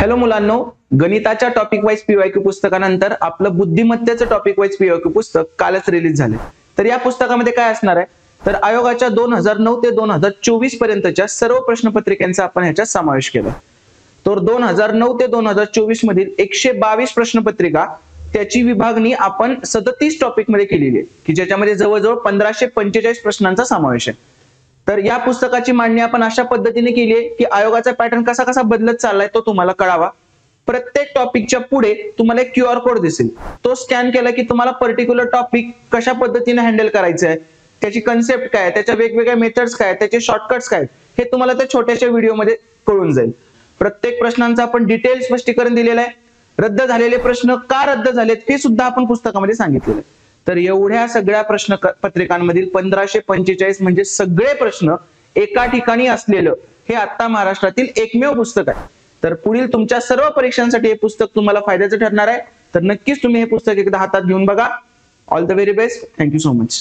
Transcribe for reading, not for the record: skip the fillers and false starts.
Hello मुलांनो, गणिताच्या topic wise PYQ पुस्तकानंतर आपलं बुद्धिमत्तेचं टॉपिक वाईज पीवायक्यू पुस्तक कालच रिलीज झाले. तर या पुस्तकामध्ये काय असणार आहे, तर आयोगाच्या 2009 ते 2024 पर्यंतच्या सर्व प्रश्नपत्रिकांचा आपण ह्याच्यात समावेश केला. तर 2009 ते 2024 मधील 122 प्रश्नपत्रिका त्याची विभागणी आपण 37 टॉपिक मध्ये केलेली आहे, की ज्याच्यामध्ये जवळजवळ 1545 प्रश्नांचा समावेश आहे. तर या पुस्तकाची मांडणी आपण अशा पद्धतीने केली आहे की आयोगाचा पॅटर्न कसा कसा बदलत चाललाय तो तुम्हाला कळावा. प्रत्येक टॉपिकच्या पुढे तुम्हाला एक QR कोड दिसेल, तो स्कॅन केला की तुम्हाला पर्टिक्युलर टॉपिक कशा पद्धतीने हँडल करायचं आहे, त्याची कन्सेप्ट काय, त्याच्या वेगवेगळ्या मेथड्स काय, त्याचे शॉर्टकट्स काय, हे तुम्हाला त्या छोट्याशा व्हिडिओमध्ये कळून जाईल. प्रत्येक प्रश्नांचं आपण डिटेल स्पष्टीकरण दिलेलं आहे. रद्द झालेले प्रश्न का रद्द झालेत हे सुद्धा आपण पुस्तकामध्ये सांगितलेलं आहे. तर एवढ्या सगळ्या प्रश्न पत्रिकांमधील 1545 म्हणजे सगळे प्रश्न एका ठिकाणी असलेलं हे आता महाराष्ट्रातील एकमेव पुस्तक आहे. तर पुढील तुमच्या सर्व परीक्षांसाठी हे पुस्तक तुम्हाला फायद्याचं ठरणार आहे. तर नक्कीच तुम्ही हे पुस्तक एकदा हातात घेऊन बघा. All the very best. Thank you so much.